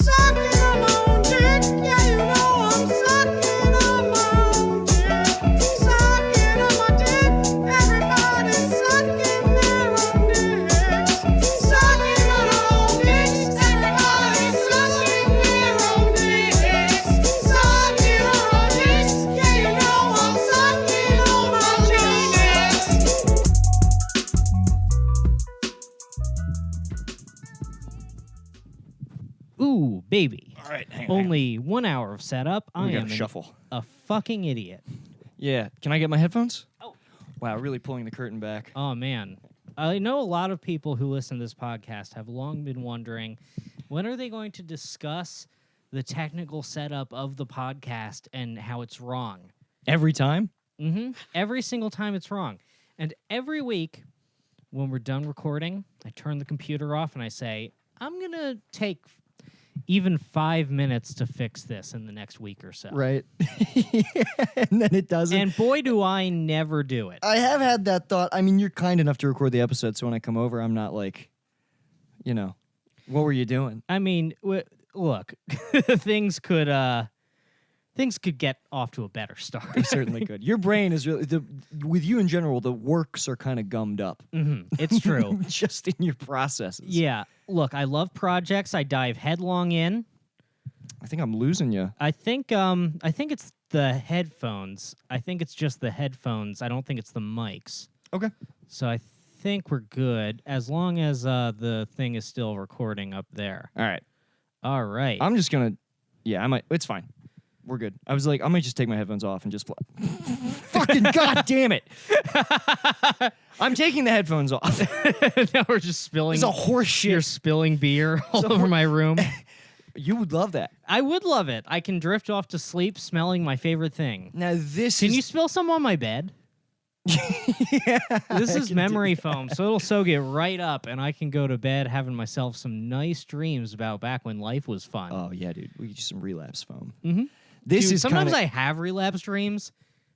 Sucking on my own dick. Yeah, you know I'm sucking on my own dick. Sucking on my dick. Everybody's sucking their own dicks. Sucking on our own dicks. Everybody's sucking their own dicks. Sucking on our dicks. Yeah, you know I'm sucking on my dicks. Ooh, baby. All right, hang on. Only 1 hour of setup. I We am gotta shuffle. a fucking idiot. Yeah. Can I get my headphones? Oh. Wow, really pulling the curtain back. Oh, man. I know a lot of people who listen to this podcast have long been wondering, when are they going to discuss the technical setup of the podcast and how it's wrong? Every time? Every single time it's wrong. And every week, when we're done recording, I turn the computer off and I say, I'm going to take even 5 minutes to fix this in the next week or so. Right. And then it doesn't. And boy, do I never do it. I have had that thought. I mean, you're kind enough to record the episode, so when I come over, I'm not like, what were you doing? I mean, look, things could get off to a better start. They certainly could. Your brain is really, with you in general, the works are kind of gummed up. It's true. Just in your processes. Yeah. Look, I love projects. I dive headlong in. I think I'm losing you. I think it's the headphones. I think it's just the headphones. I don't think it's the mics. Okay. So I think we're good as long as the thing is still recording up there. All right. All right. I'm just going to, I might, it's fine. We're good. I was like, I might just take my headphones off and just fucking god damn it. I'm taking the headphones off. Now we're just spilling. It's a horse shit. You're spilling beer all over my room. You would love that. I would love it. I can drift off to sleep smelling my favorite thing. Now this Can is you spill some on my bed? yeah, This I is can do memory that. foam, so it'll soak it right up, and I can go to bed having myself some nice dreams about back when life was fun. Oh yeah, dude. We could use some relapse foam. Mhm. This Dude, is sometimes kinda, I have relapse dreams,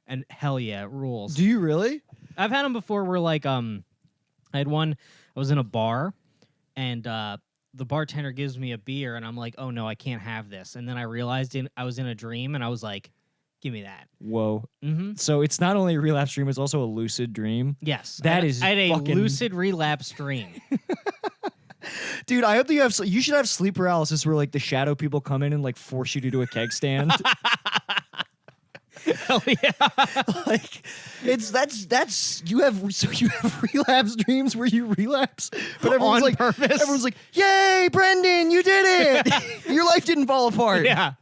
and hell yeah, it rules. Do you really? I've had them before where like I had one. I was in a bar, and the bartender gives me a beer, and I'm like, oh no, I can't have this. And then I realized I was in a dream, and I was like, give me that. Whoa. Mm-hmm. So it's not only a relapse dream, it's also a lucid dream. Yes, That is I had a fucking- lucid relapse dream. Dude, I hope that you should have sleep paralysis where like the shadow people come in and like force you to do a keg stand. Hell yeah. Like you have relapse dreams where you relapse, but everyone's On like purpose? Everyone's like, "Yay, Brendan, you did it! Your life didn't fall apart." Yeah.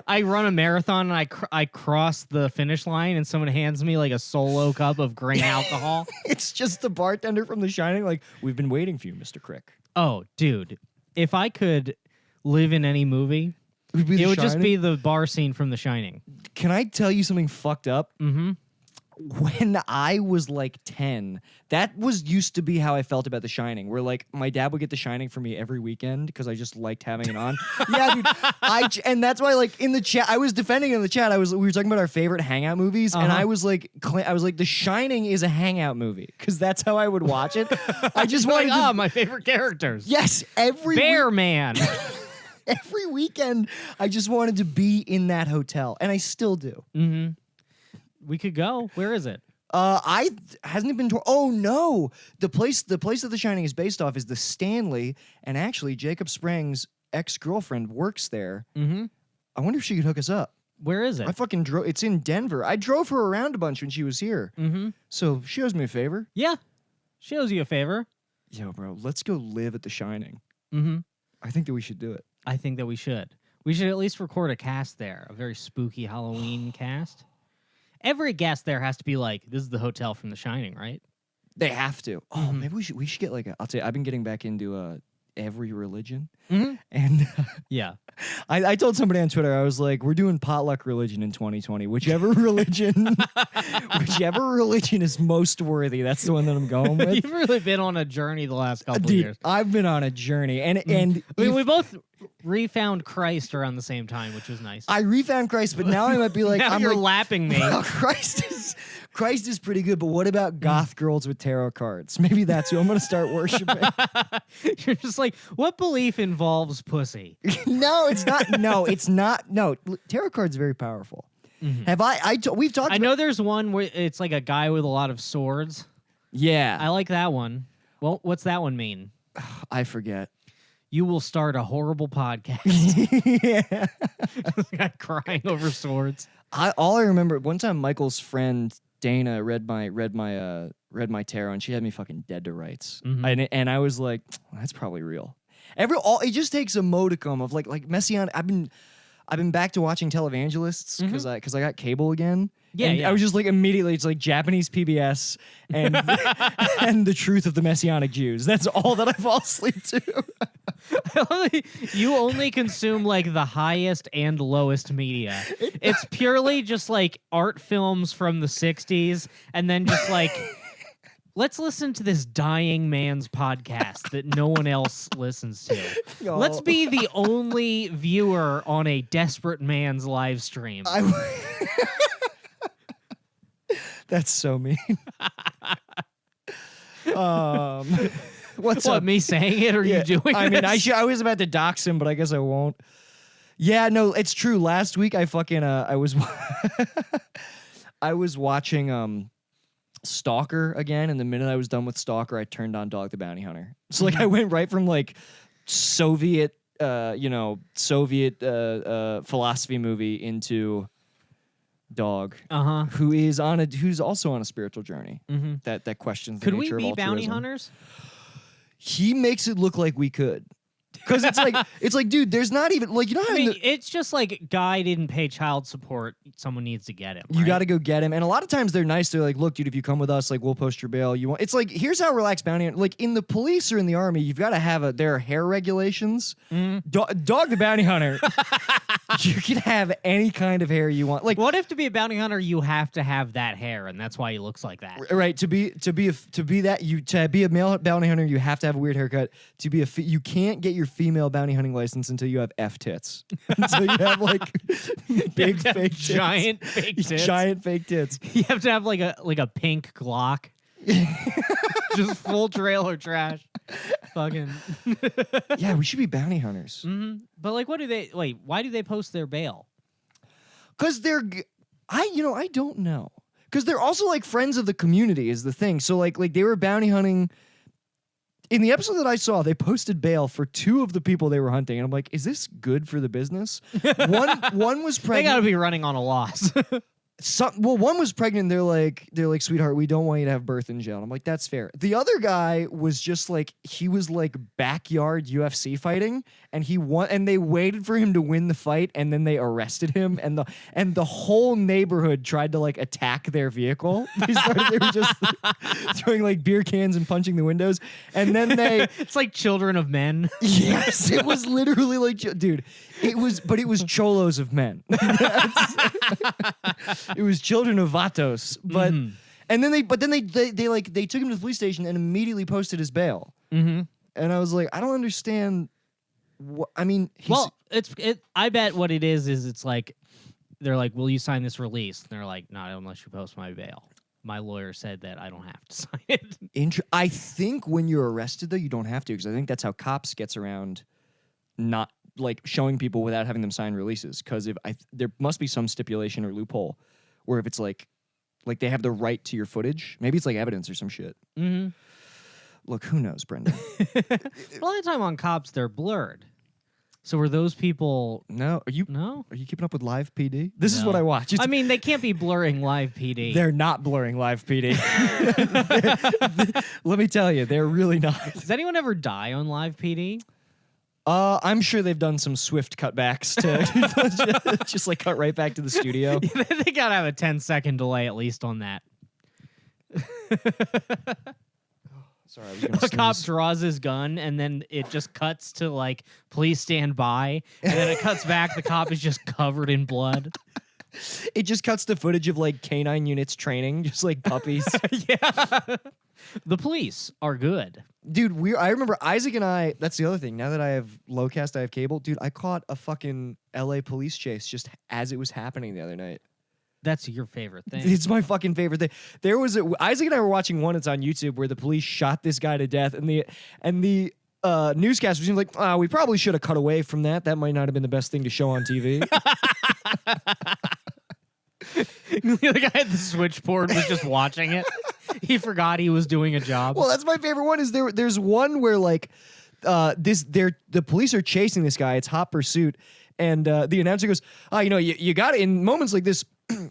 I run a marathon and I cross the finish line and someone hands me like a solo cup of grain alcohol. It's just the bartender from The Shining. Like, we've been waiting for you, Mr. Crick. Oh, dude. If I could live in any movie, it would just be the bar scene from The Shining. Can I tell you something fucked up? Mm-hmm. When I was like 10, that used to be how I felt about The Shining, where like my dad would get The Shining for me every weekend because I just liked having it on. Yeah, dude. And that's why like in the chat, I was defending in the chat. We were talking about our favorite hangout movies, and I was like, The Shining is a hangout movie because that's how I would watch it. I just wanted to, my favorite characters. yes, Bear Man. every weekend I just wanted to be in that hotel, and I still do. Mm-hmm. We could go. Where is it? Hasn't it been oh no, the place that The Shining is based off is the Stanley, and actually Jacob Sprang's ex-girlfriend works there. Mm-hmm. I wonder if she could hook us up. Where is it? I fucking drove. It's in Denver. I drove her around a bunch when she was here. Mm-hmm. So she owes me a favor. Yeah. She owes you a favor. Yo, bro, let's go live at The Shining. Mm-hmm. I think that we should do it. I think that we should. We should at least record a cast there, a very spooky Halloween cast. Every guest there has to be like, this is the hotel from The Shining, right? They have to. Oh, maybe we should get like I'll tell you, I've been getting back into every religion. Mm-hmm. And Yeah. I told somebody on Twitter, I was like, we're doing potluck religion in 2020. Whichever religion is most worthy, that's the one that I'm going with. You've really been on a journey the last couple of Dude, years. I've been on a journey. And I mean, if- we both refound Christ around the same time, which was nice. I refound Christ, but now I might be like, now I'm you're like, lapping me. well, Christ is pretty good, but what about goth girls with tarot cards? Maybe that's who I'm gonna start worshiping. You're just like, what belief involves pussy? No, it's not. No, it's not. No, tarot cards are very powerful. Have we've talked. I know there's one where it's like a guy with a lot of swords. Yeah, I like that one. Well, what's that one mean? I forget. You will start a horrible podcast. Yeah. Guy crying over swords. All I remember one time, Michael's friend Dana read my tarot, and she had me fucking dead to rights. And I was like, that's probably real. It just takes a modicum of like messianic. I've been back to watching televangelists because I got cable again. Yeah, and yeah. I was just like immediately it's like Japanese PBS and and the truth of the Messianic Jews. That's all that I fall asleep to. You only consume like the highest and lowest media. It's purely just like art films from the 60s and then just like let's listen to this dying man's podcast that no one else listens to. Yo. Let's be the only viewer on a desperate man's live stream. That's so mean. What's What, up? me saying it or you doing I mean, this? I was about to dox him, but I guess I won't. Yeah, no, it's true. Last week I fucking I was I was watching Stalker again, and the minute I was done with Stalker, I turned on Dog the Bounty Hunter. So like I went right from like Soviet philosophy movie into Dog, Uh-huh. who's also on a spiritual journey Mm-hmm. that questions the Could we nature of be bounty altruism. hunters? He makes it look like we could. Because it's like, dude, there's not even like, you know how I mean, it's just like guy didn't pay child support. Someone needs to get him. you got to go get him, and a lot of times they're nice. They're like, look, dude, if you come with us, like, we'll post your bail. You want? It's like, here's how relaxed bounty. Like in the police or in the army, you've got to have there are hair regulations. Dog the Bounty Hunter, you can have any kind of hair you want. Like, What if to be a bounty hunter you have to have that hair and that's why he looks like that? right, to be a male bounty hunter, you have to have a weird haircut. To be you can't get your female bounty hunting license until you have F tits. Until you have like big to have fake tits. giant fake tits. Giant fake tits. You have to have like a pink Glock. Just full trailer trash. Fucking. Yeah, we should be bounty hunters. But like, why do they post their bail? Because I don't know. Because they're also like friends of the community is the thing. So like they were bounty hunting. In the episode that I saw, they posted bail for 2 of the people they were hunting, and I'm like, is this good for the business? One was They pregnant. got to be running on a loss. One was pregnant. They're like, sweetheart, we don't want you to have birth in jail. And I'm like, that's fair. The other guy was just like, he was like backyard UFC fighting, and they waited for him to win the fight, and then they arrested him, and the whole neighborhood tried to like attack their vehicle. They were just throwing like beer cans and punching the windows, and then they. It's like Children of Men. Yes, it was literally like, dude. It was cholos of men. It was children of Vatos, but and then they took him to the police station and immediately posted his bail. And I was like, I don't understand. I mean, I bet what it is it's like they're like, will you sign this release? And they're like, not unless you post my bail. My lawyer said that I don't have to sign it. I think when you're arrested though, you don't have to, because I think that's how cops gets around not like showing people without having them sign releases, because there must be some stipulation or loophole where if it's like they have the right to your footage, maybe it's like evidence or some shit. Look, who knows, Brendan? A lot of the time on cops, they're blurred. So were those people? No, are you keeping up with Live PD? This is what I watch. I mean, they can't be blurring Live PD. They're not blurring Live PD. Let me tell you, they're really not. Does anyone ever die on Live PD? I'm sure they've done some swift cutbacks to just like cut right back to the studio. They gotta have a 10-second delay at least on that. Sorry, I was gonna A cop sneeze. draws his gun and then it just cuts to like, please stand by, and then it cuts back. The cop is just covered in blood. It just cuts to footage of like canine units training, just like puppies. Yeah. The police are good. Dude, I remember Isaac and I, that's the other thing. Now that I have Lowcast, I have cable. Dude, I caught a fucking LA police chase just as it was happening the other night. That's your favorite thing. It's my fucking favorite thing. There was Isaac and I were watching one. It's on YouTube where the police shot this guy to death, and the newscaster seems like, we probably should have cut away from that. That might not have been the best thing to show on TV. The guy at the switchboard was just watching it. He forgot he was doing a job. Well, that's my favorite one. Is there's one where like the police are chasing this guy. It's hot pursuit, and the announcer goes, you got to, in moments like this,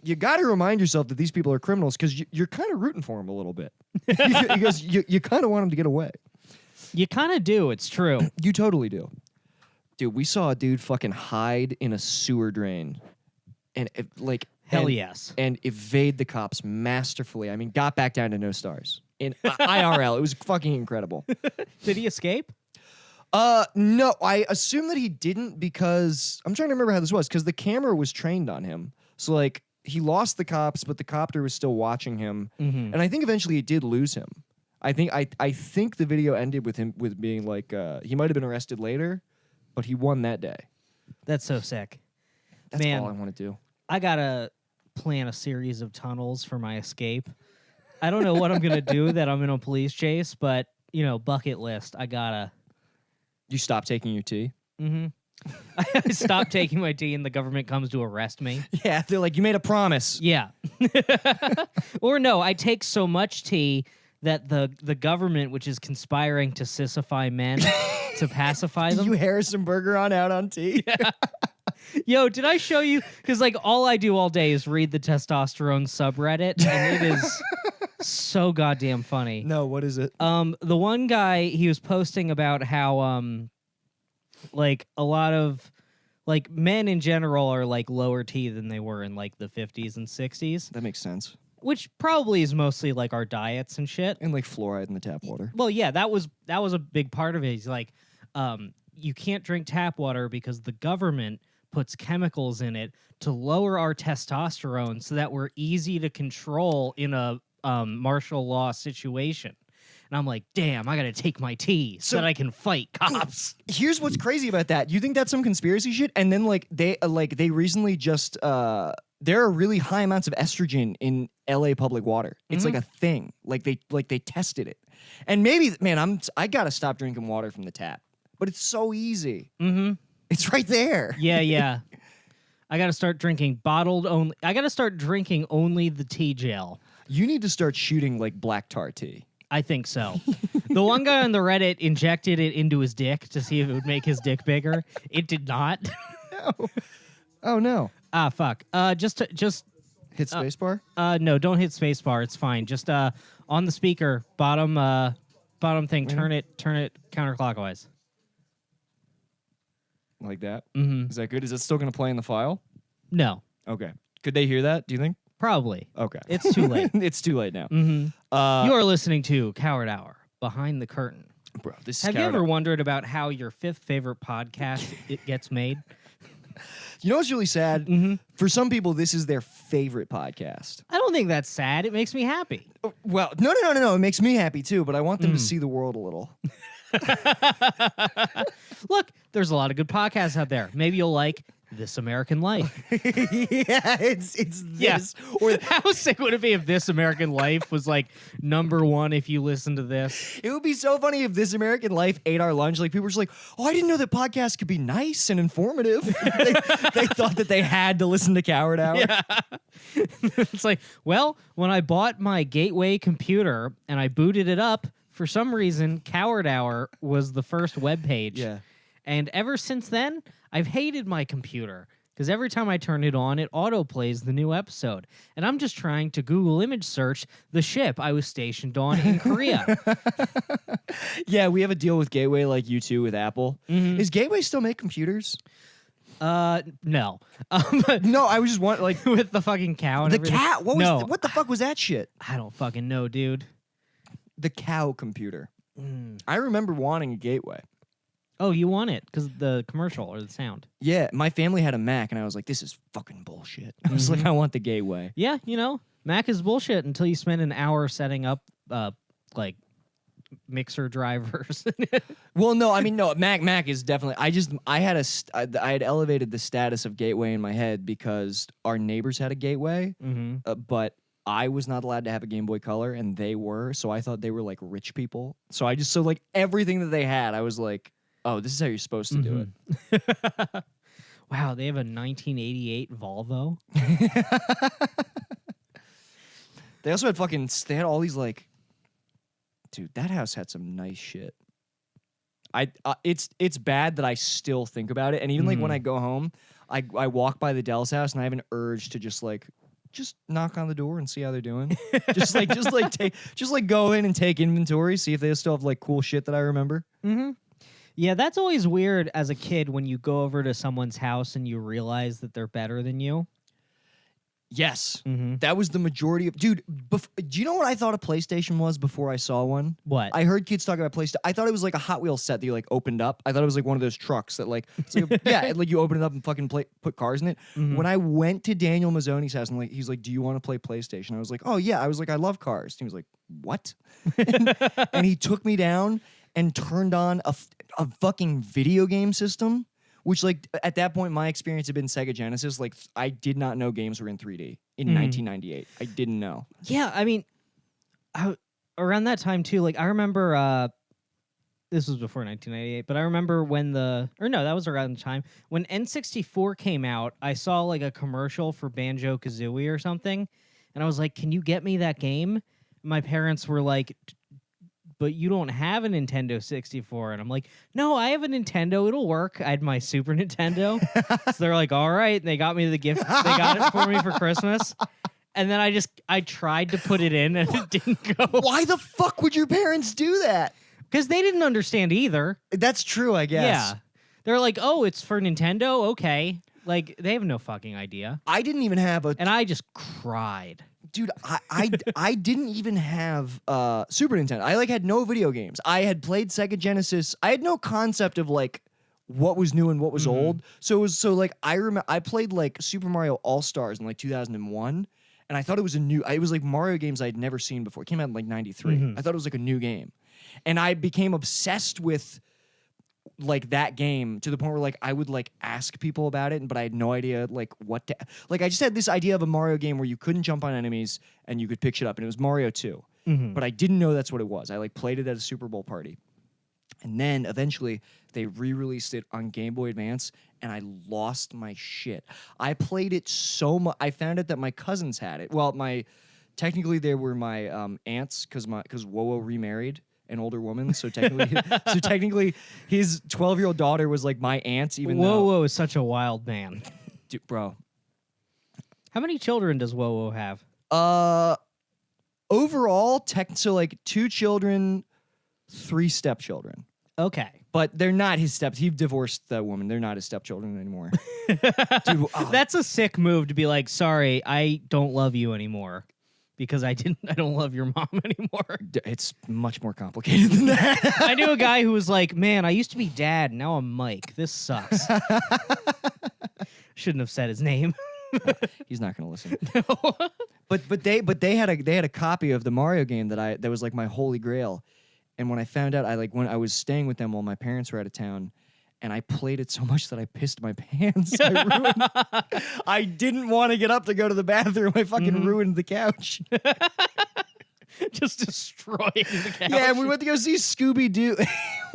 you got to remind yourself that these people are criminals because you're kind of rooting for them a little bit. He goes, you kind of want them to get away. You kind of do. It's true. You totally do. Dude, we saw a dude fucking hide in a sewer drain and Hell yes. And evade the cops masterfully. I mean, got back down to no stars. In IRL. It was fucking incredible. Did he escape? No, I assume that he didn't because I'm trying to remember how this was because the camera was trained on him. So like he lost the cops, but the copter was still watching him. Mm-hmm. And I think eventually it did lose him. I think the video ended with him with being like he might have been arrested later, but he won that day. That's so sick. That's Man, all I want to do. I gotta plan a series of tunnels for my escape. I don't know what I'm gonna do that I'm in a police chase, but bucket list. I gotta. You stop taking your tea? Mm-hmm. I stopped taking my tea, and the government comes to arrest me. Yeah, they're like, you made a promise. Yeah. Or no, I take so much tea that the government, which is conspiring to sissify men to pacify them. You Harrison Burger on out on tea? Yeah. Yo, did I show you? Because like all I do all day is read the testosterone subreddit, and it is so goddamn funny. No, what is it? The one guy, he was posting about how like a lot of like men in general are like lower T than they were in like the 50s and 60s, That makes sense. which probably is mostly like our diets and shit. And like fluoride in the tap water. Well, yeah, that was a big part of it. He's like, you can't drink tap water because the government puts chemicals in it to lower our testosterone so that we're easy to control in a martial law situation. And I'm like, damn, I gotta take my tea so that I can fight cops. Here's what's crazy about that. You think that's some conspiracy shit? And then like they recently just there are really high amounts of estrogen in LA public water. It's like a thing. Like they tested it. And maybe, man, I gotta stop drinking water from the tap. But it's so easy. Mm-hmm. It's right there. Yeah. I gotta start drinking bottled only. I gotta start drinking only the tea gel. You need to start shooting like black tar tea. I think so. The one guy on the Reddit injected it into his dick to see if it would make his dick bigger. It did not. No. Oh no. Fuck. Just Hit spacebar? no, don't hit spacebar. It's fine. Just on the speaker, bottom thing. Turn it counterclockwise. Like that? Mm-hmm. Is that good? Is it still gonna play in the file? No, Okay. Could they hear that, do you think? probably. Okay. It's too late. It's too late now. Mm-hmm. You You are listening to Coward Hour, Behind the Curtain. bro, this is Have you Coward ever Hour. wondered about how your fifth favorite podcast it gets made? You know what's really sad? Mm-hmm. For some people, this is their favorite podcast. I don't think that's sad. It makes me happy. Well, no. It makes me happy too, but I want them to see the world a little. Look, there's a lot of good podcasts out there. Maybe you'll like This American Life. Yeah, it's this. Yeah. Or How sick would it be if This American Life was like #1 if you listen to this? it would be so funny if This American Life ate our lunch. Like people were just like, "Oh, I didn't know that podcasts could be nice and informative." they thought that they had to listen to Coward Hour. Yeah. It's like, well, when I bought my Gateway computer and I booted it up, for some reason, Coward Hour was the first webpage. Yeah. And ever since then, I've hated my computer because every time I turn it on, it autoplays the new episode. And I'm just trying to Google image search the ship I was stationed on in Korea. Yeah, we have a deal with Gateway like you two with Apple. Mhm. Is Gateway still make computers? No. But No, I was just wondering, like, with the fucking cow and the everything. cat. What was No. what the fuck was that shit? I don't fucking know, dude. The cow computer. Mm. I remember wanting a Gateway. Oh, you want it because the commercial or the sound. Yeah, my family had a Mac, and I was like, "This is fucking bullshit." I was like, "I want the Gateway." Yeah, Mac is bullshit until you spend an hour setting up like mixer drivers. Well, no, I mean, no, Mac is definitely. I had elevated the status of Gateway in my head because our neighbors had a Gateway, but I was not allowed to have a Game Boy Color, and they were. So I thought they were like rich people. So like everything that they had, I was like, oh, this is how you're supposed to do it. Wow, they have a 1988 Volvo. They also had they had all these like, dude, that house had some nice shit. It's bad that I still think about it, and even like when I go home, I walk by the Dell's house and I have an urge to just knock on the door and see how they're doing. just go in and take inventory, see if they still have like cool shit that I remember. Yeah, that's always weird as a kid when you go over to someone's house and you realize that they're better than you. Yes, that was the majority of do you know what I thought a PlayStation was before I saw one? What? I heard kids talk about PlayStation. I thought it was like a Hot Wheels set that you like opened up. I thought it was like one of those trucks that like, it's like yeah, like you open it up and fucking put cars in it. When I went to Daniel Mazzoni's house and like he's like, "Do you want to play PlayStation?" I was like, "Oh yeah." I was like, "I love cars." He was like, "What?" and he took me down and turned on a fucking video game system. Which, like, at that point, my experience had been Sega Genesis. Like, I did not know games were in 3D in 1998. I didn't know. Yeah, I mean, around that time, too, like, I remember, this was before 1998, but I remember when that was around the time. When N64 came out, I saw, like, a commercial for Banjo-Kazooie or something, and I was like, can you get me that game? My parents were like, but you don't have a Nintendo 64. And I'm like, no, I have a Nintendo. It'll work. I had my Super Nintendo. So they're like, all right. And they got me the gift. They got it for me for Christmas. And then I tried to put it in and it didn't go. Why the fuck would your parents do that? Because they didn't understand either. That's true, I guess. Yeah. They're like, oh, it's for Nintendo? Okay. Like, they have no fucking idea. I didn't even have a... And I just cried. Dude, I didn't even have Super Nintendo. I like had no video games. I had played Sega Genesis. I had no concept of like what was new and what was old. So it was like I remember I played like Super Mario All-Stars in like 2001, and I thought it was it was like Mario games I had never seen before. It came out in like 93. I thought it was like a new game. And I became obsessed with like that game to the point where like I would like ask people about it, but I had no idea like what to like. I just had this idea of a Mario game where you couldn't jump on enemies and you could pick shit up, and it was Mario 2. But I didn't know that's what it was. I like played it at a Super Bowl party, and then eventually they re-released it on Game Boy Advance, and I lost my shit. I played it so much. I found out that my cousins had it. Well, technically they were my aunts because Wowo remarried an older woman, so technically his 12-year-old daughter was like my aunt, even though Wowo is such a wild man. Dude, bro. How many children does Wowo have? Overall, so like 2 children, 3 stepchildren. Okay. But they're not his steps. He divorced that woman. They're not his stepchildren anymore. Dude, That's a sick move to be like, sorry, I don't love you anymore. Because I don't love your mom anymore. It's much more complicated than that. I knew a guy who was like, man, I used to be dad, now I'm Mike. This sucks. Shouldn't have said his name. He's not gonna listen. No. But they had a copy of the Mario game that was like my holy grail. And when I found out, when I was staying with them while my parents were out of town, and I played it so much that I pissed my pants. I didn't want to get up to go to the bathroom. I fucking ruined the couch. Just destroying the couch. Yeah, and we went to go see Scooby-Doo.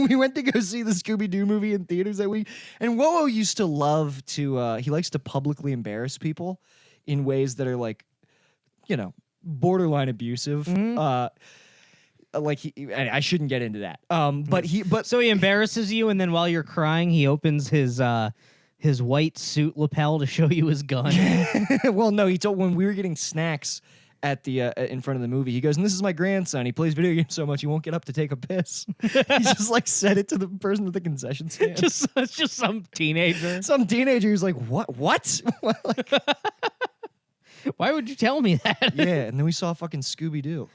We went to go see the Scooby-Doo movie in theaters that week. And Wowo used to love to, he likes to publicly embarrass people in ways that are like, borderline abusive. I shouldn't get into that. So he embarrasses you, and then while you're crying, he opens his white suit lapel to show you his gun. Well, no, he told when we were getting snacks at the in front of the movie, he goes, "And this is my grandson. He plays video games so much he won't get up to take a piss." He just like said it to the person at the concession stand. It's just some teenager. Some teenager who's like, "What? Like, why would you tell me that?" Yeah, and then we saw fucking Scooby-Doo.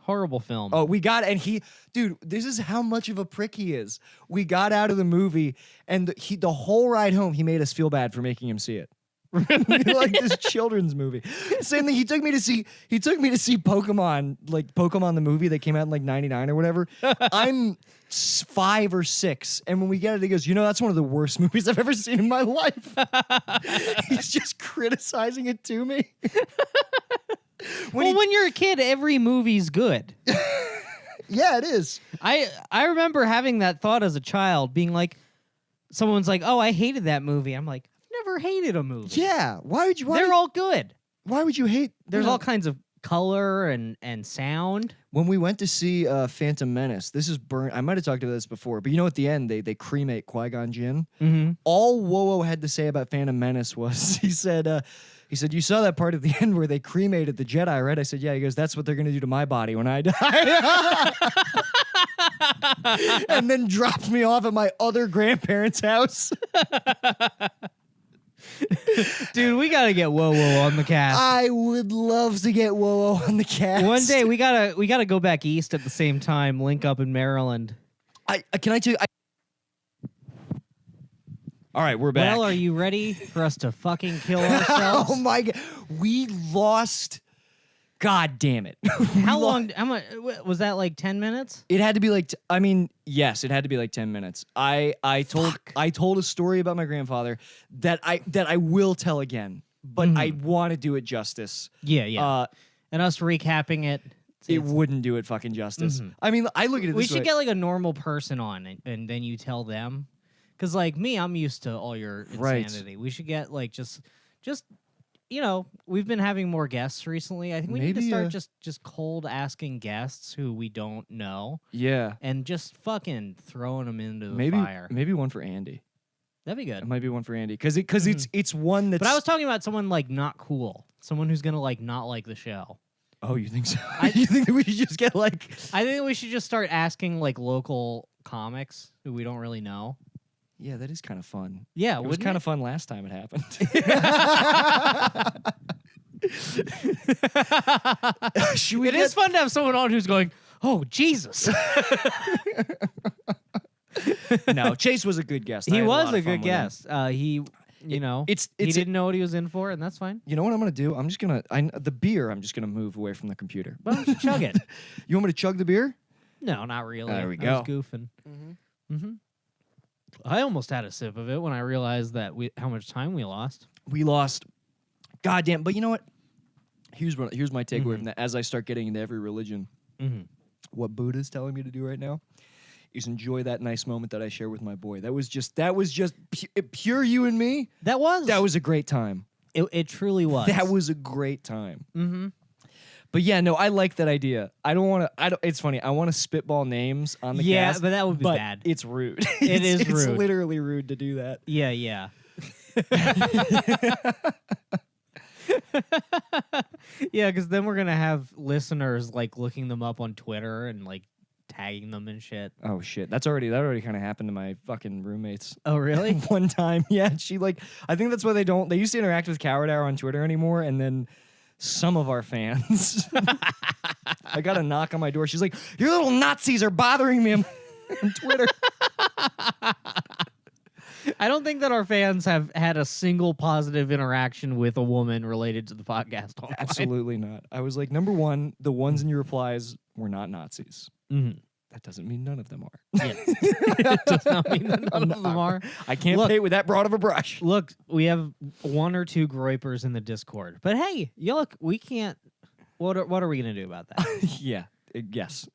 Horrible film. Oh, dude, this is how much of a prick he is. We got out of the movie, and the whole ride home, he made us feel bad for making him see it. Like this children's movie. Same thing. He took me to see Pokemon, like Pokemon the movie that came out in like '99 or whatever. I'm 5 or 6, and when we get it, he goes, that's one of the worst movies I've ever seen in my life. He's just criticizing it to me. When you're a kid, every movie's good. Yeah, it is. I remember having that thought as a child, being like, someone's like, "Oh, I hated that movie." I'm like, "I've never hated a movie." Yeah. They're all good. Why would you hate? There's all kinds of color and sound. When we went to see Phantom Menace, this is I might have talked about this before, but at the end they cremate Qui-Gon Jinn. Mm-hmm. All Wowo had to say about Phantom Menace was he said, "You saw that part at the end where they cremated the Jedi, right?" I said, "Yeah." He goes, "That's what they're gonna do to my body when I die." And then dropped me off at my other grandparents' house. Dude, we gotta get Wowo on the cast. I would love to get Wowo on the cast. One day we gotta go back east at the same time, link up in Maryland. Can I tell you? All right, we're back. Well, are you ready for us to fucking kill ourselves? Oh my god, we lost. God damn it! How long? How much was that? Like 10 minutes? It had to be like. Yes, it had to be like 10 minutes. I told a story about my grandfather that I will tell again, but I want to do it justice. Yeah. And us recapping it. It wouldn't do it fucking justice. I mean, I look at it. We this should way. get like a normal person on, and then you tell them. Because like me, I'm used to all your insanity. Right. We should get like just we've been having more guests recently. I think we need to start just cold asking guests who we don't know. Yeah. And just fucking throwing them into the fire. Maybe one for Andy. That'd be good. It might be one for Andy because it's one that's. But I was talking about someone like not cool, someone who's gonna like not like the show. Oh, you think so? You think that we should just get like? I think we should just start asking like local comics who we don't really know. Yeah, that is kind of fun. Yeah, it was kind of fun last time it happened. It is fun to have someone on who's going, "Oh, Jesus." No, Chase was a good guest. He was a good guest. He didn't know what he was in for, and that's fine. You know what I'm gonna do? I'm just gonna the beer. I'm just gonna move away from the computer. Why don't you chug it? You want me to chug the beer? No, not really. There we I go. was goofing. Mm-hmm. I almost had a sip of it when I realized that how much time we lost. We lost. Goddamn! But you know what? Here's my takeaway from that. As I start getting into every religion, what Buddha's telling me to do right now is enjoy that nice moment that I share with my boy. That was just pure you and me. That was a great time. It truly was. That was a great time. Mm-hmm. But yeah, no, I like that idea. I don't want to. It's funny. I want to spitball names on the cast. Yeah, but that would be bad. It's rude. It's rude. It's literally rude to do that. Yeah, yeah. Yeah, because then we're gonna have listeners like looking them up on Twitter and like tagging them and shit. Oh shit, that already kind of happened to my fucking roommates. Oh really? One time, yeah. She I think that's why they used to interact with Coward Hour on Twitter anymore, and then some of our fans. I got a knock on my door. She's like, "Your little Nazis are bothering me on Twitter." I don't think that our fans have had a single positive interaction with a woman related to the podcast. Online. Absolutely not. I was like, number one, the ones in your replies were not Nazis. Mm-hmm. That doesn't mean none of them are. Yeah. It does not mean that none of them are. I can't paint with that broad of a brush. Look, we have 1 or 2 groypers in the Discord. But hey, look, we can't. What are we going to do about that? Yeah. Yes.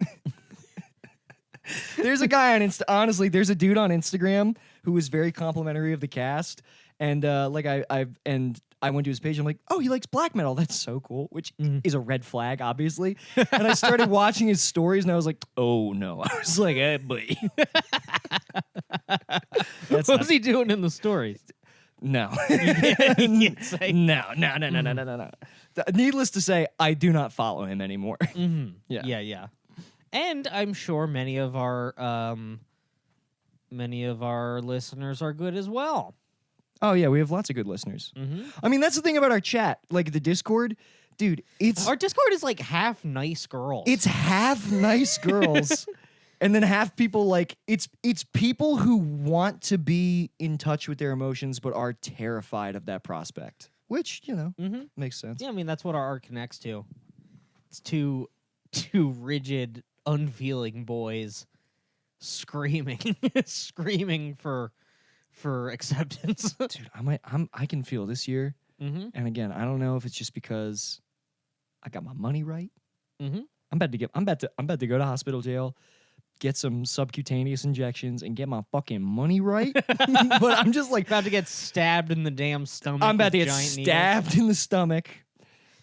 There's a guy on honestly, there's a dude on Instagram who is very complimentary of the cast. And I went to his page. I'm like, oh, he likes black metal. That's so cool, which is a red flag, obviously. And I started watching his stories, and I was like, oh no. I was like, hey, boy. What was he doing in the stories? No. You can't say. No. Needless to say, I do not follow him anymore. Mm-hmm. Yeah. Yeah. And I'm sure many of our listeners are good as well. Oh yeah, we have lots of good listeners. Mm-hmm. I mean, that's the thing about our chat, like the Discord, dude. Our Discord is like half nice girls. It's half nice girls, And then half people like it's people who want to be in touch with their emotions but are terrified of that prospect, which makes sense. Yeah, I mean that's what our art connects to. It's two rigid, unfeeling boys screaming, screaming for acceptance. Dude, I can feel this year, Mm-hmm. and again, I don't know if it's just because I got my money right. Mm-hmm. I'm about to go to hospital jail, get some subcutaneous injections, and get my fucking money right. But I'm just like, About to get stabbed in the damn stomach. I'm about to with get giant needles. stabbed in the stomach.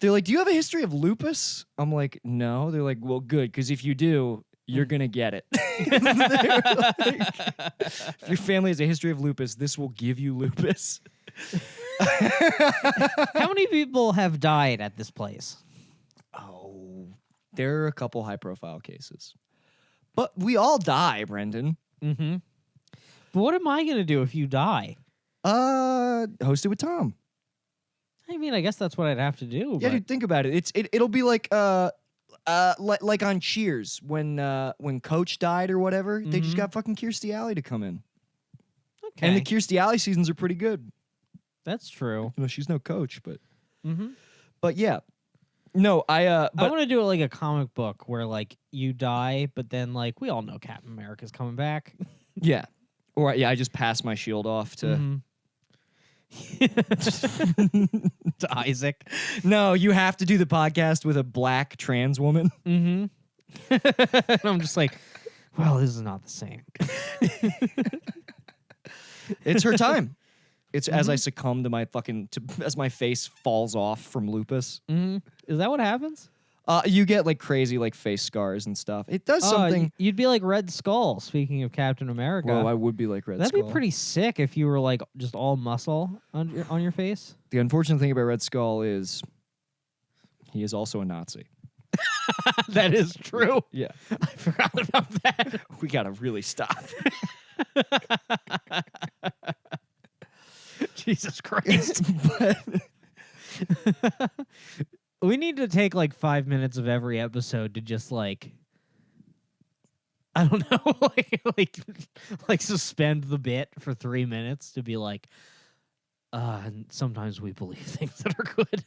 They're like, do you have a history of lupus? I'm like, no. They're like, well, good, because if you do, you're gonna get it. They're like, if your family has a history of lupus, this will give you lupus. How many people have died at this place? Oh, there are a couple high-profile cases, but we all die, Brendan. Mm-hmm. But what am I gonna do if you die? Host it with Tom. I mean, I guess that's what I'd have to do. Yeah, but- dude, think about it. It'll be like like on Cheers when Coach died or whatever. They just Mhm. got fucking Kirstie Alley to come in, okay, and the Kirstie Alley seasons are pretty good. that's true. Well, she's no coach, Mm-hmm. but yeah, no, I but want to do it like a comic book where like you die, but then like we all know Captain America's coming back. yeah, or yeah, I just pass my shield off to. Mhm. To Isaac. No, you have to do the podcast with a black trans woman. Mm-hmm. And I'm just like, well, this is not the same. It's her time. It's as I Mm-hmm. succumb to my as my face falls off from lupus. Mm-hmm. Is that what happens? You get like crazy like face scars and stuff. It does something. You'd be like Red Skull. Speaking of Captain America, Well, I would be like Red that'd Skull. be pretty sick if you were like just all muscle on your face. The unfortunate thing about Red Skull is he is also a Nazi. That is true. Yeah, I forgot about that. we gotta really stop. Jesus Christ. But We need to take like 5 minutes of every episode to just like I don't know, like suspend the bit for 3 minutes to be like, and sometimes we believe things that are good.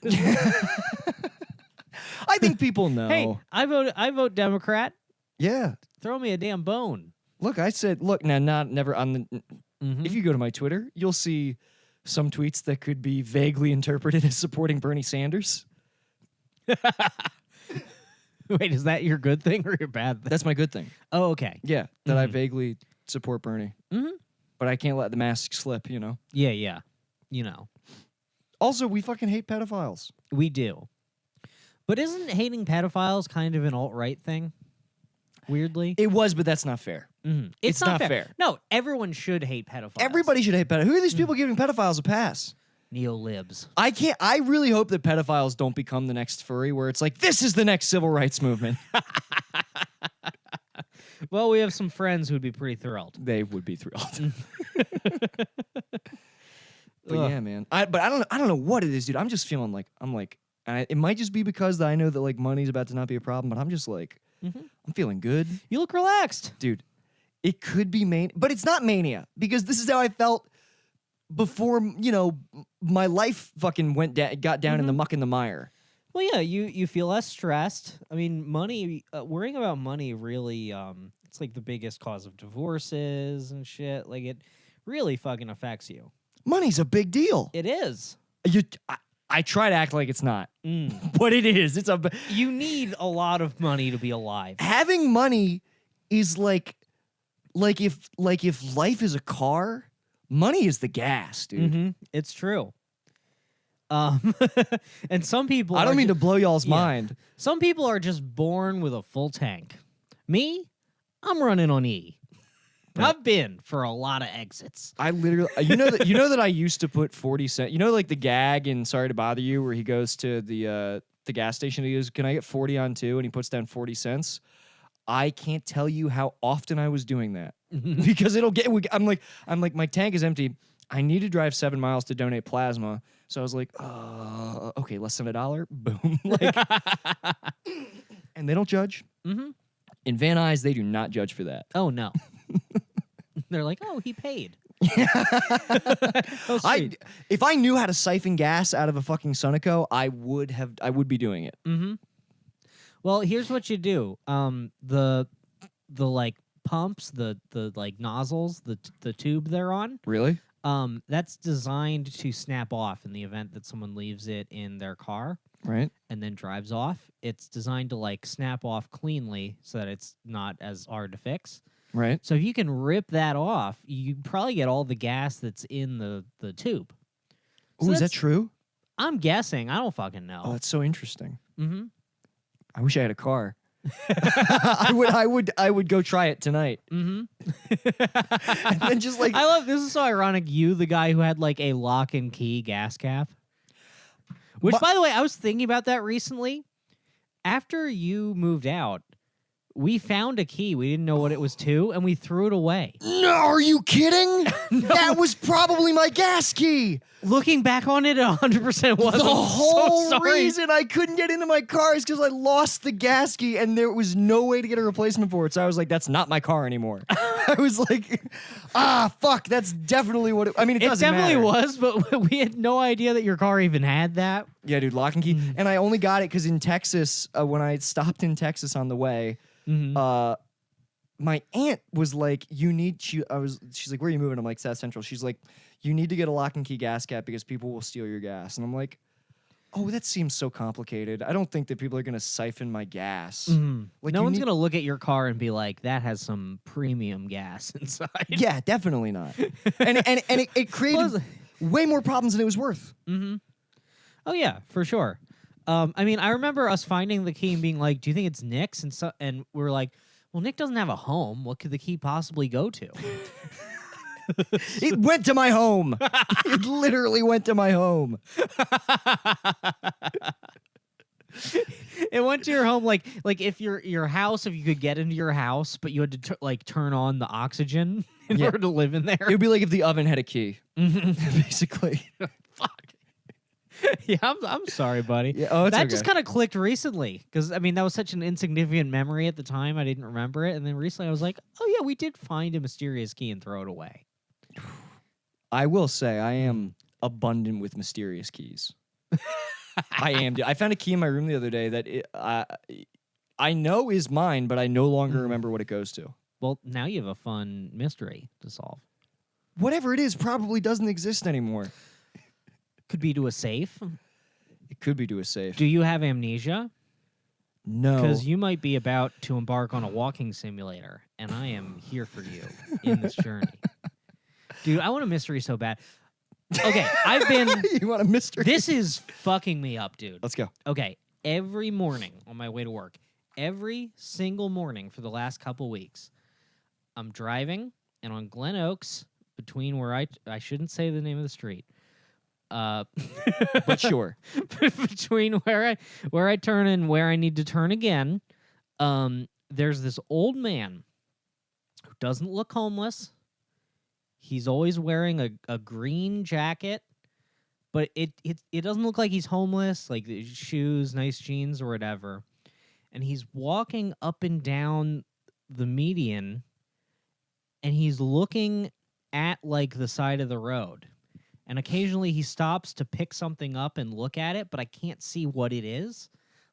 I think people know. Hey, I vote Democrat. Yeah. Throw me a damn bone. Look, I said, look, now not never on the. Mhm. If you go to my Twitter, you'll see some tweets that could be vaguely interpreted as supporting Bernie Sanders. Wait, is that your good thing or your bad thing? That's my good thing. Oh, okay. Yeah, that I Mhm. vaguely support Bernie. Mhm. But I can't let the mask slip, you know. Yeah. You know, Also, we fucking hate pedophiles. we do. But isn't hating pedophiles kind of an alt-right thing? Weirdly. It was, but that's not fair. Mhm. It's not fair. No, everyone should hate pedophiles. Everybody should hate pedophiles. Who are these people giving pedophiles a pass? Neo-libs. I really hope that pedophiles don't become the next furry, where it's like, this is the next civil rights movement. Well, we have some friends who'd be pretty thrilled. They would be thrilled. But Ugh. yeah, man. I don't know what it is, dude. I'm just feeling like it might just be because I know that like money's about to not be a problem, but I'm just like Mhm. I'm feeling good, You look relaxed. dude. It could be mania, but it's not mania because this is how I felt before. You know, my life fucking got down in the muck and the mire. Well, yeah, you feel less stressed. I mean, money, worrying about money really, it's like the biggest cause of divorces and shit. Like, it really fucking affects you. Money's a big deal. It is. I try to act like it's not, Mm. but it is. It's a You need a lot of money to be alive. having money is like if life is a car, money is the gas, dude. Mhm. It's true. And some people I don't are mean ju- to blow y'all's Yeah. mind. Some people are just born with a full tank. Me, I'm running on E. Right. I've been for a lot of exits. I literally, you know that I used to put 40 cents. You know, like the gag in Sorry to Bother You, where he goes to the gas station. And he goes, "Can I get 40 on 2?" And he puts down 40 cents. I can't tell you how often I was doing that because I'm like, my tank is empty. I need to drive 7 miles to donate plasma. So I was like, okay, less than $1. Boom. Like, and they don't judge. Mhm. In Van Nuys, they do not judge for that. Oh no. They're like, oh, he paid. Oh, I sweet. if I knew how to siphon gas out of a fucking Sunoco, I would be doing it. Mm-hmm. Well, here's what you do. The like pumps, the like nozzles, the tube they're on. Really? That's designed to snap off in the event that someone leaves it in their car Right? and then drives off. It's designed to like snap off cleanly so that it's not as hard to fix. Right? So if you can rip that off, you probably get all the gas that's in the tube. So Oh, is that that's- true? I'm guessing. I don't fucking know. Oh, that's so interesting. Mm-hmm. I wish I had a car. I would go try it tonight. Mm-hmm. And then just like I love this is so ironic. You, the guy who had like a lock and key gas cap. Which, But- by the way, I was thinking about that recently. After you moved out, we found a key. We didn't know what it was to, and we threw it away. No, are you kidding? That was probably my gas key. Looking back on it, 100% was. The I'm whole so sorry. reason I couldn't get into my car is because I lost the gas key and there was no way to get a replacement for it. So I was like, that's not my car anymore. I was like, fuck, that's definitely what I mean, it It doesn't definitely matter. was, but we had no idea that your car even had that. Yeah, dude, lock and key. And I only got it because in Texas, when I stopped in Texas on the way, Mhm. my aunt was like, she's like, where are you moving? I'm like, South Central. She's like, you need to get a lock and key gas cap because people will steal your gas. And I'm like, oh, that seems so complicated. I don't think that people are going to siphon my gas. Mhm. Like, No you one's need- going to look at your car and be like, that has some premium gas inside. Yeah, definitely not. And it created Plus- way more problems than it was worth. Mm-hmm. Oh yeah, for sure. I mean, I remember us finding the key and being like, "Do you think it's Nick's?" And we were like, "Well, Nick doesn't have a home. What could the key possibly go to?" It went to my home. It literally went to my home. It went to your home, like if your house, if you could get into your house, but you had to like turn on the oxygen in Yeah. order to live in there. It would be like if the oven had a key, Mhm. basically. Fuck. Yeah, I'm sorry, buddy. Yeah, oh, it's that okay. just kind of clicked recently because I mean that was such an insignificant memory at the time. I didn't remember it, and then recently I was like, "Oh yeah, we did find a mysterious key and throw it away." I will say I am abundant with mysterious keys. I am. I found a key in my room the other day that I know is mine, but I no longer remember what it goes to. Well, now you have a fun mystery to solve. Whatever it is probably doesn't exist anymore. Could be to a safe. It could be to a safe. Do you have amnesia? No. Because you might be about to embark on a walking simulator, and I am here for you in this journey. Dude, I want a mystery so bad. Okay, I've been. You want a mystery? This is fucking me up, dude. Let's go. Okay, every morning on my way to work, every single morning for the last couple weeks, I'm driving, and on Glen Oaks, between where I shouldn't say the name of the street, But sure. between where I turn and where I need to turn again, there's this old man who doesn't look homeless. He's always wearing a green jacket, but it doesn't look like he's homeless, like the shoes, nice jeans, or whatever. And he's walking up and down the median, and he's looking at like the side of the road. And occasionally he stops to pick something up and look at it, but I can't see what it is.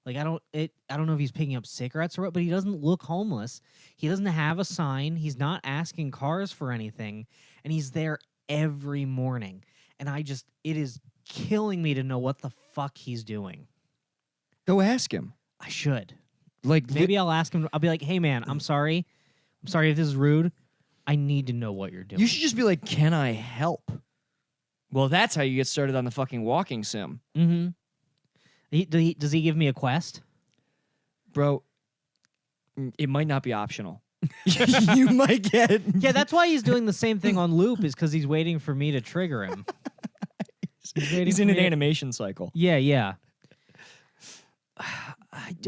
Like I don't know if he's picking up cigarettes or what, but he doesn't look homeless. He doesn't have a sign. He's not asking cars for anything, and he's there every morning. And it is killing me to know what the fuck he's doing. Go ask him. I should. Like Maybe I'll ask him. I'll be like, "Hey man, I'm sorry. I'm sorry if this is rude. I need to know what you're doing." you should just be like, "Can I help?" Well, that's how you get started on the fucking walking sim. Mm-hmm. Does he give me a quest? Bro, it might not be optional. You might get Yeah, that's why he's doing the same thing on loop, is because he's waiting for me to trigger him. waiting He's for in me an to- animation cycle. Yeah.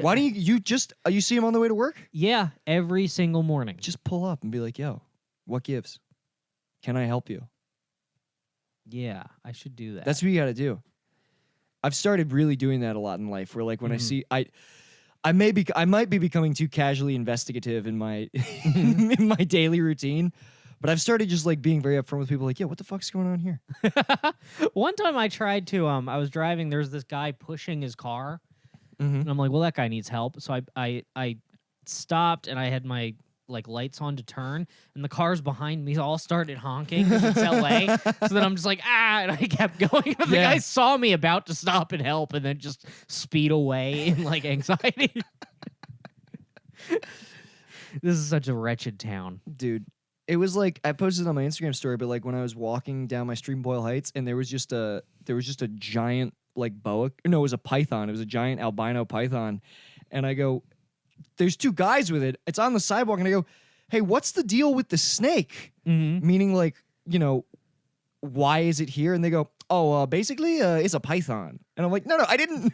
Why don't you just you see him on the way to work? Yeah, every single morning. Just pull up and be like, "Yo, what gives? Can I help you?" Yeah, I should do that. That's what you got to do. I've started really doing that a lot in life. Where like when I Mhm. see I might be becoming too casually investigative in my in my daily routine, but I've started just like being very upfront with people. Like, yeah, what the fuck's going on here? One time I tried to I was driving, there's this guy pushing his car, Mhm. and I'm like, well, that guy needs help. So I stopped, and I had my like lights on to turn, and the cars behind me all started honking 'cause it's LA. So then I'm just like, and I kept going. The Yeah. guy saw me about to stop and help, and then just speed away in like anxiety. This is such a wretched town. Dude, it was like I posted on my Instagram story, but like when I was walking down my street in Boyle Heights, and there was just a giant like boa. No, it was a python. It was a giant albino python, and I go, "There's two guys with it. It's on the sidewalk," and I go, "Hey, what's the deal with the snake?" Mm-hmm. Meaning, like, why is it here? And they go, "Oh, basically, it's a python." And I'm like, "No, I didn't."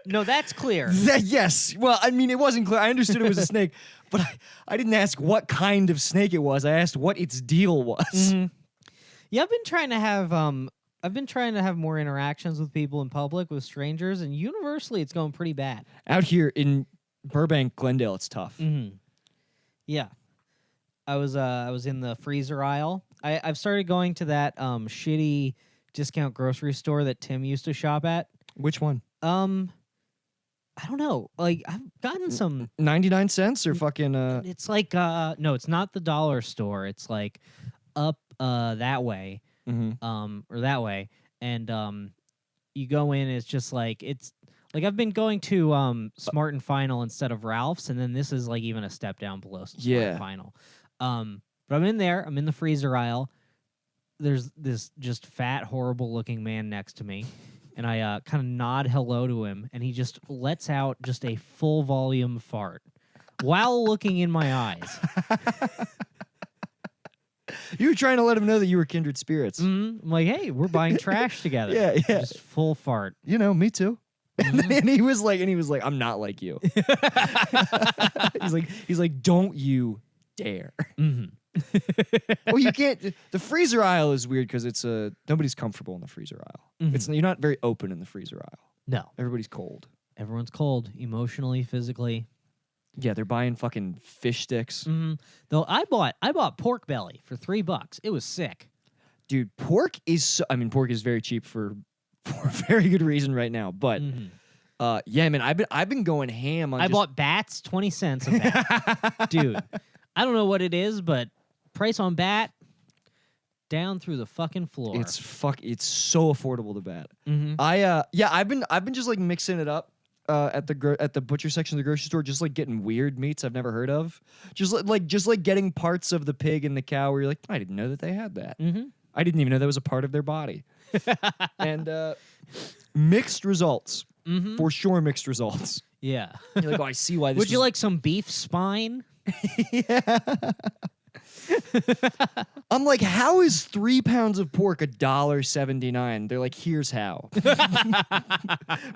No, that's clear. Yes. Well, I mean, it wasn't clear. I understood it was a snake, but I didn't ask what kind of snake it was. I asked what its deal was. Mhm. Yeah, I've been trying to have more interactions with people in public, with strangers, and universally it's going pretty bad. Out here in Burbank, Glendale, it's tough. Mm-hmm. Yeah. I was in the freezer aisle. I've started going to that shitty discount grocery store that Tim used to shop at. Which one? I don't know. Like, I've gotten some 99 cents or fucking it's like no, it's not the dollar store. It's like up that way. Or that way. And you go in, it's just like it's like I've been going to Smart and Final instead of Ralph's, and then this is like even a step down below Smart Yeah. and Final. But I'm in there, I'm in the freezer aisle. There's this just fat, horrible looking man next to me. And I kind of nod hello to him, and he just lets out just a full volume fart while looking in my eyes. You were trying to let him know that you were kindred spirits. I'm like, hey, we're buying trash together. Yeah. Just full fart. Me too. And he was like, I'm not like you. he's like, don't you dare. Mm-hmm. Well, you can't. The freezer aisle is weird because it's nobody's comfortable in the freezer aisle. Mhm. You're not very open in the freezer aisle. No, Everybody's cold. everyone's cold, emotionally, physically. Yeah, they're buying fucking fish sticks. Though I bought pork belly for $3. It was sick. Dude, pork is pork is very cheap for a very good reason right now. But yeah, man, I've been going ham on I bought bats, 20 cents a bat. Dude, I don't know what it is, but price on bat down through the fucking floor. it's so affordable to bat. Mhm. I've been just like mixing it up at the butcher section of the grocery store, just like getting weird meats I've never heard of. Just like getting parts of the pig and the cow where you're like, I didn't know that they had that. Mhm. I didn't even know that was a part of their body. And mixed results. Mhm. For sure mixed results. Yeah. You're like, oh, I see why this Would you was- like some beef spine? Yeah. I'm like, how is 3 pounds of pork $1.79? They're like, here's how.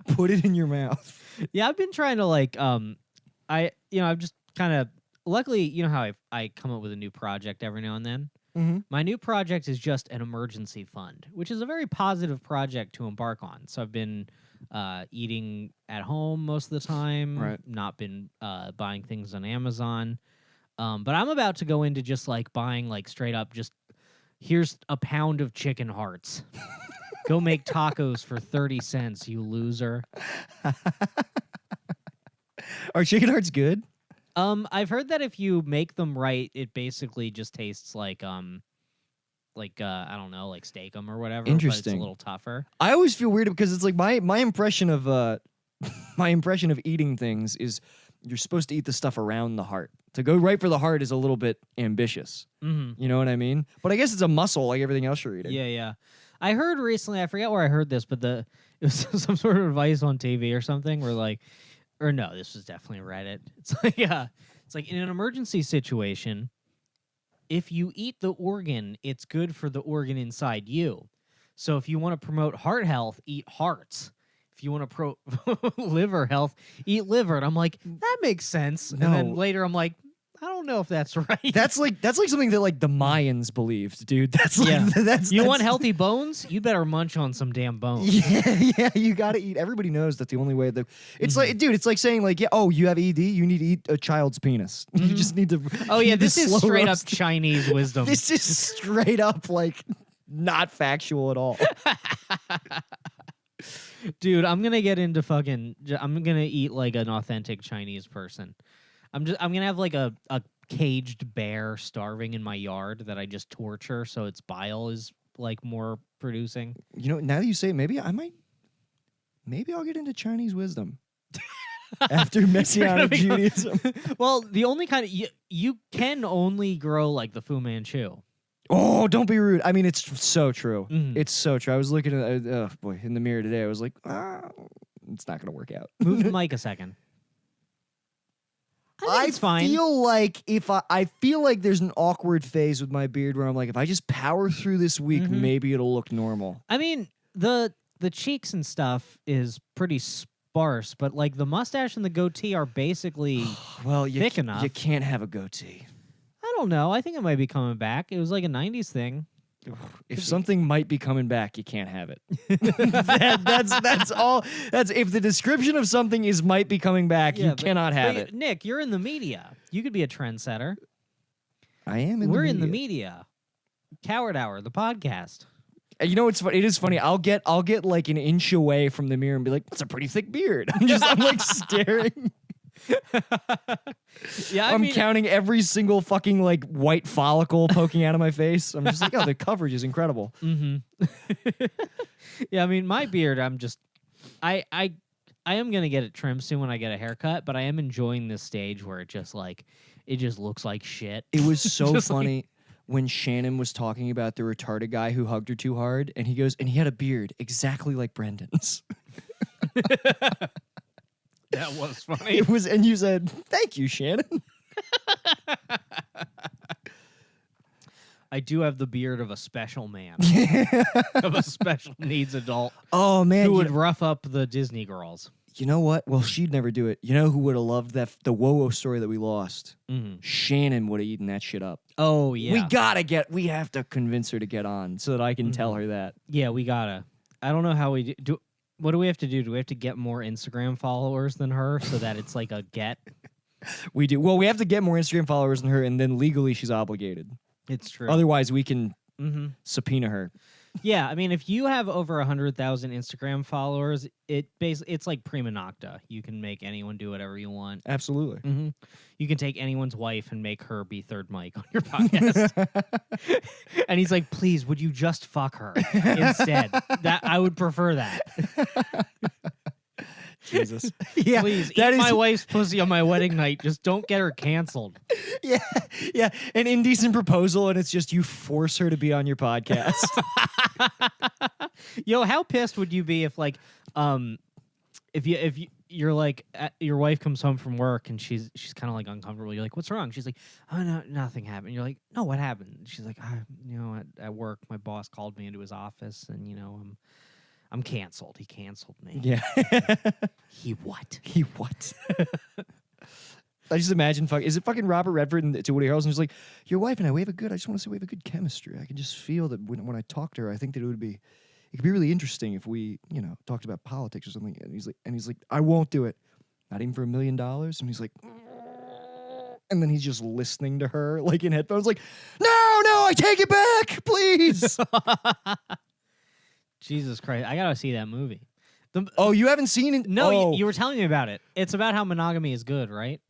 Put it in your mouth. Yeah, I've been trying to like I've just kind of luckily, you know how I come up with a new project every now and then. Mm-hmm. My new project is just an emergency fund, which is a very positive project to embark on. So I've been eating at home most of the time, Right. not been buying things on Amazon. But I'm about to go into just like buying like straight up just here's a pound of chicken hearts. Go make tacos for 30 cents, you loser. Are chicken hearts good? I've heard that if you make them right, it basically just tastes like I don't know, like steak-'em or whatever. But it's Interesting. a little tougher. I always feel weird because it's like my impression of my impression of eating things is you're supposed to eat the stuff around the heart. To go right for the heart is a little bit ambitious. Mm-hmm. You know what I mean? But I guess it's a muscle like everything else you're eating. Yeah. I heard recently, I forget where I heard this, but it was some sort of advice on TV or something where like, or no, this was definitely Reddit. It's like in an emergency situation, if you eat the organ, it's good for the organ inside you. So if you want to promote heart health, eat hearts. If you want to liver health, eat liver. And I'm like, that makes sense. And then No. later I'm like, I don't know if that's right. That's like something that like the Mayans believed, dude. That's like Yeah. that's You that's, want healthy bones? You better munch on some damn bones. Yeah, you gotta eat. Everybody knows that the only way that it's Mm-hmm. like, dude, it's like saying like, yeah, oh, you have ED, you need to eat a child's penis. You just need to. Oh you yeah, need to this is slow straight up roast- Chinese wisdom. This is straight up like not factual at all. Dude, I'm gonna get into fucking. I'm gonna eat like an authentic Chinese person. I'm gonna have like a caged bear starving in my yard that I just torture so its bile is like more producing. You know, now that you say it, maybe I'll get into Chinese wisdom after Messianic be- Judaism. Well, the only kind of you can only grow like the Fu Manchu. Oh, don't be rude. I mean, it's so true. Mhm. It's so true. I was looking at, oh boy, in the mirror today. I was like, it's not gonna work out. Move the mic a second. I think it's fine. feel like if I feel like there's an awkward phase with my beard where I'm like, if I just power through this week, Mhm. maybe it'll look normal. I mean, the cheeks and stuff is pretty sparse, but like the mustache and the goatee are basically. Well, you Thick enough. You can't have a goatee. I don't know. I think it might be coming back. It was like a '90s thing. If something might be coming back, you can't have it. That's all. That's if the description of something is might be coming back, you but- cannot have but it. Nick, you're in the media. You could be a trendsetter. I am. We're in the media. Coward Hour, the podcast. You know what's funny? It is funny. I'll get like an inch away from the mirror and be like, "That's a pretty thick beard." I'm like staring. Yeah, I'm counting every single fucking like white follicle poking out of my face. I'm just like, oh, the coverage is incredible. Mm-hmm. Yeah, I mean, my beard. I am gonna get it trimmed soon when I get a haircut, but I am enjoying this stage where it just looks like shit. It was so Just like- funny when Shannon was talking about the retarded guy who hugged her too hard, and he goes, and he had a beard exactly like Brendan's. That was funny. It was, and you said, "Thank you, Shannon." I do have the beard of a special man, of a special needs adult Oh man, who you would know, rough up the Disney girls. you know what? Well, she'd never do it. You know who would have loved that? The Wowo story that we lost. Mm-hmm. Shannon would have eaten that shit up. Oh yeah, We have to convince her to get on so that I can tell her that. yeah, we gotta. I don't know how we do. What do we have to do? Do we have to get more Instagram followers than her so that it's like a get? We do. Well, we have to get more Instagram followers than her, and then legally she's obligated. It's true. Otherwise, we can Mm-hmm. subpoena her. Yeah, I mean, if you have over 100,000 Instagram followers, it's like prima nocta. You can make anyone do whatever you want. Absolutely. Mm-hmm. You can take anyone's wife and make her be third mic on your podcast. And he's like, "Please, would you just fuck her instead? That I would prefer that. Jesus. Yeah. Please, that eat is- my wife's pussy on my wedding night. Just don't get her canceled." Yeah. Yeah. An indecent proposal, and it's just you force her to be on your podcast. Yo, how pissed would you be if you're like your wife comes home from work and she's kind of like uncomfortable. You're like, "What's wrong?" She's like, "Oh no, nothing happened." You're like, "No, what happened?" She's like, at work, my boss called me into his office, and I'm canceled. He canceled me. Yeah. He what? He what? I just imagine is it fucking Robert Redford and to Woody Harrelson? He's like, "Your wife and I, I just want to say we have a good chemistry. I can just feel that when I talk to her, I think that it could be really interesting if we, talked about politics or something." And he's like, "I won't do it. Not even for $1 million." And he's like, and then he's just listening to her like in headphones, like, no, I take it back, please." Jesus Christ! I gotta see that movie. Oh, you haven't seen it? No, Oh. you were telling me about it. It's about how monogamy is good, right?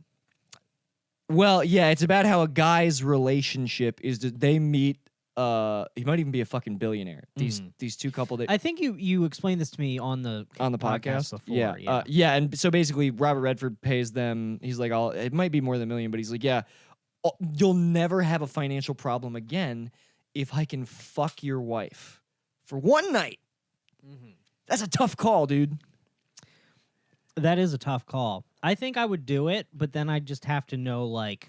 Well, yeah, it's about how a guy's relationship is that they meet. He might even be a fucking billionaire. These two couple that I think you explained this to me on the podcast before. Yeah, yeah, and so basically, Robert Redford pays them. He's like, it might be more than $1 million, but he's like, yeah, you'll never have a financial problem again if I can fuck your wife for one night. Mm-hmm. That's a tough call, dude. That is a tough call. I think I would do it, but then I just have to know, like,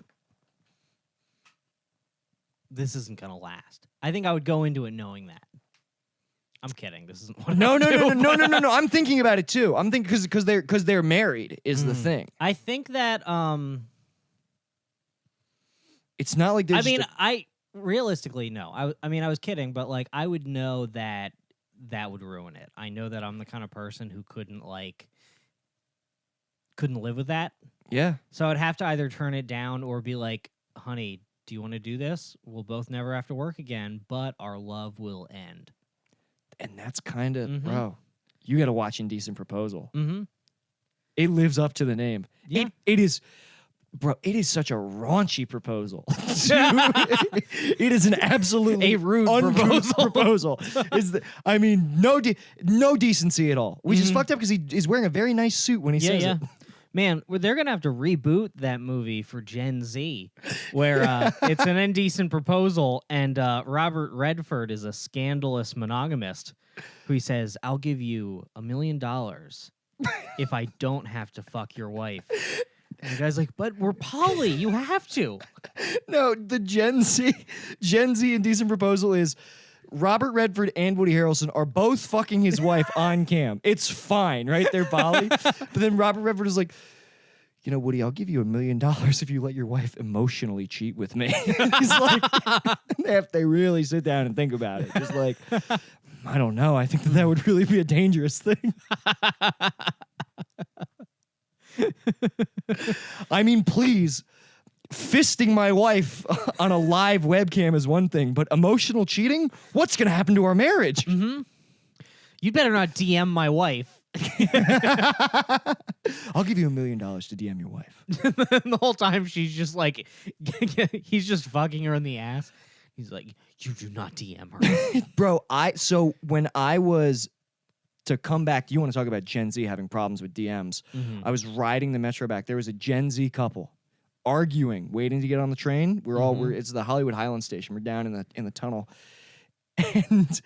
this isn't gonna last. I think I would go into it knowing that. I'm kidding. This isn't what No. I would do, but- I'm thinking about it too. I'm thinking because they're married is the thing. I think that It's not like there's I mean, just I realistically no. I mean, I was kidding, but like I would know that that would ruin it. I know that I'm the kind of person who couldn't live with that. yeah. So I'd have to either turn it down or be like, "Honey, do you want to do this? We'll both never have to work again, but our love will end." And that's kind of, Mhm. bro, you got to watch Indecent Proposal. Mm-hmm. It lives up to the name. Yeah. It is, bro, it is such a raunchy proposal. It is an absolutely A rude uncouth proposal. proposal. I mean, no decency at all, which is fucked up because he is wearing a very nice suit when he says it. Man, they're gonna have to reboot that movie for Gen Z, where it's an indecent proposal, and Robert Redford is a scandalous monogamist who says, "I'll give you $1 million if I don't have to fuck your wife." And the guy's like, "But we're poly, you have to." No, the Gen Z Indecent Proposal is Robert Redford and Woody Harrelson are both fucking his wife on cam. It's fine, right? They're poly. But then Robert Redford is like, you know, Woody, I'll give you $1 million if you let your wife emotionally cheat with me. He's like, if they really sit down and think about it, just like, I don't know. I think that would really be a dangerous thing. I mean, please. Fisting my wife on a live webcam is one thing, but emotional cheating? What's going to happen to our marriage? Mm-hmm. You better not DM my wife. I'll give you $1 million to DM your wife. The whole time she's just like, he's just fucking her in the ass. He's like, "You do not DM her." Bro, so when I was to come back, you want to talk about Gen Z having problems with DMs. Mhm. I was riding the metro back. There was a Gen Z couple arguing, waiting to get on the train. It's the Hollywood Highland station. We're down in the tunnel. And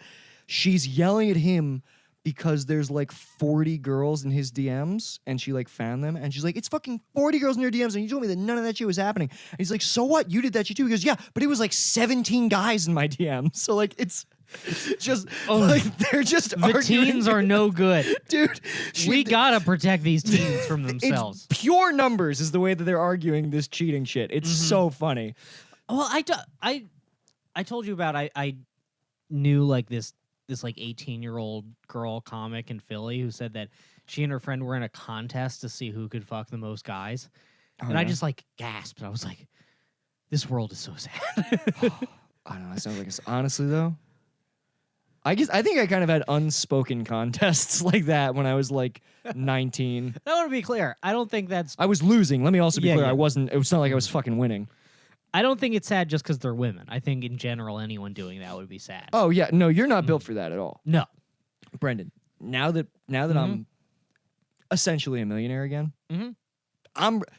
she's yelling at him because there's like 40 girls in his DMs, and she like found them, and she's like, "It's fucking 40 girls in your DMs, and you told me that none of that shit was happening." And he's like, "So what? You did that shit too." He goes, "Yeah, but it was like 17 guys in my DMs." So like it's just like they're just The arguing. teens are no good. Dude, We gotta protect these teens from themselves. It's pure numbers is the way that they're arguing this cheating shit. It's so funny. Well, I told you about I knew like this like 18-year-old girl comic in Philly who said that she and her friend were in a contest to see who could fuck the most guys. And I just like gasped. I was like, this world is so sad. I don't know. It sounds like it's honestly though. I think I kind of had unspoken contests like that when I was like 19. I want to be clear. I don't think that's I was losing. Let me also be Yeah, clear. yeah. I wasn't. It was not like I was fucking winning. I don't think it's sad just because they're women. I think in general anyone doing that would be sad. Oh yeah, no, you're not built for that at all, No. Brendan. Now that I'm essentially a millionaire again, Mhm.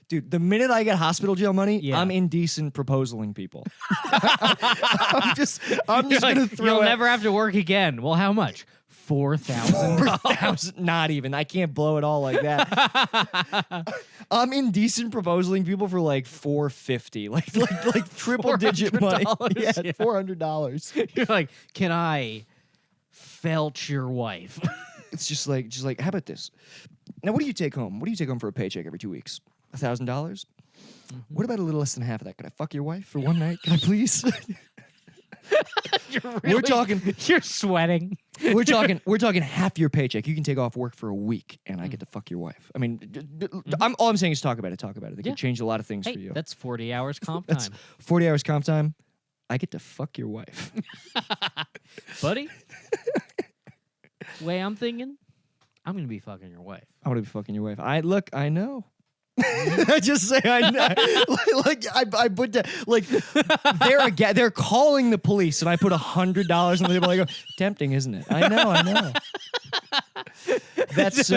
Dude. The minute I get hospital jail money, Yeah. I'm indecent proposaling people. I'm just You're like, gonna throw you'll out never have to work again. Well, how much? $4,000. 4,000. Not even. I can't blow it all like that. I'm indecent proposaling people for like $450, like triple digit money. $400, Yeah, yeah. $400. You're like, can I felch your wife? It's just like, how about this? Now, what do you take home? What do you take home for a paycheck every 2 weeks? $1,000? What about a little less than half of that? Could I fuck your wife for one night? Can I please? We're talking. You're sweating. We're talking half your paycheck. You can take off work for a week, and I get to fuck your wife. I mean, all I'm saying is talk about it. Talk about it. It Yeah. could change a lot of things Hey, for you. that's 40 hours comp That's time. 40 hours comp time. I get to fuck your wife. Buddy, way I'm thinking, I'm going to be fucking your wife. I want to be fucking your wife. I know. I just say I know. like I put that like they're calling the police, and I put $100 on the table. I go, tempting, isn't it? I know. That's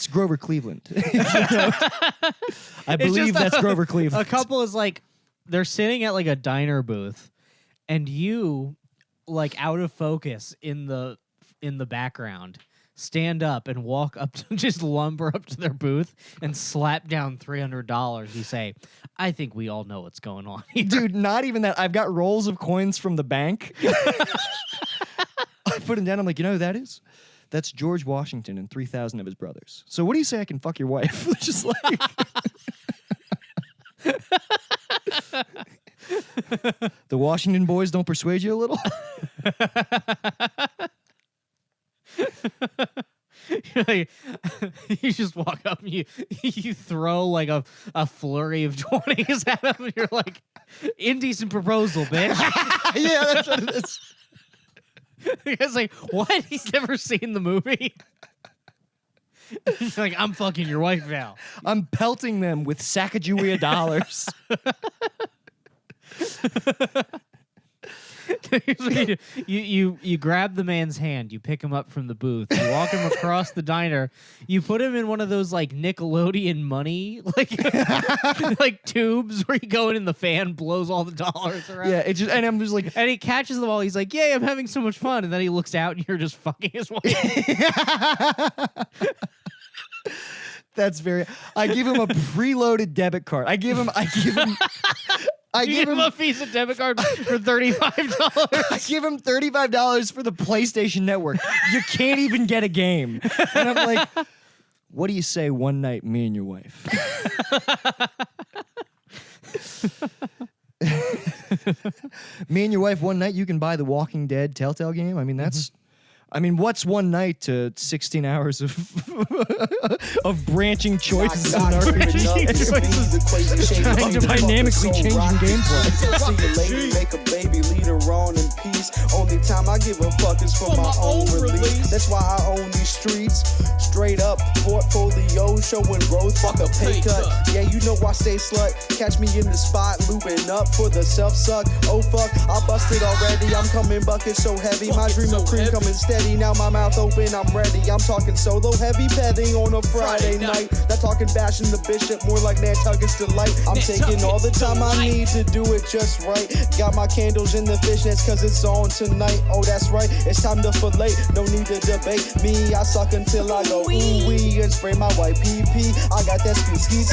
Grover Cleveland. You know? I believe just that's Grover Cleveland. A couple is like, they're sitting at like a diner booth, and you, like out of focus in the background, stand up and walk up to just lumber up to their booth and slap down $300. You say, I think we all know what's going on here. Dude, not even that. I've got rolls of coins from the bank. I put them down. I'm like, you know who that is? That's George Washington and 3,000 of his brothers. So what do you say I can fuck your wife? Just like The Washington boys don't persuade you a little? Like, you just walk up and you throw like a flurry of 20s at him, and you're like, indecent proposal, bitch. Yeah, that's what it is. The guy's like, what? He's never seen the movie. He's like, I'm fucking your wife now. I'm pelting them with Sacagawea dollars. you grab the man's hand, you pick him up from the booth, you walk him across the diner, you put him in one of those like Nickelodeon money like tubes where you go in and the fan blows all the dollars around. Yeah, and I'm just like, And he catches them all. He's like, "Yay, I'm having so much fun!" And then he looks out, and you're just fucking his wife. that's very. I give him a preloaded debit card. I give him. You give him a Visa debit card for $35. I give him $35 for the PlayStation Network. You can't even get a game. And I'm like, what do you say one night, me and your wife? Me and your wife one night, you can buy the Walking Dead Telltale game. I mean, that's... I mean, what's one night to 16 hours of of branching choices in RPG? Dynamically changing gameplay. See a lady make a baby, lead her on in peace. Only time I give a fuck is for my own release. That's why I own these streets. Straight up portfolio showing growth. Fuck a pay cut. Yeah, you know I stay slut. Catch me in the spot, looping up for the self suck. Oh fuck, I busted already. I'm coming bucket so heavy. My dream of cream coming steady. Now my mouth open, I'm ready. I'm talking solo heavy petting on a Friday night. Not talking bashing the bishop, more like Nantucket's delight. I'm taking all the time I need to do it just right. Got my candles in the fishnets cause it's on tonight. Oh, that's right, it's time to fillet. No need to debate me. I suck until I go ooh wee and spray my white pee. I got that ski.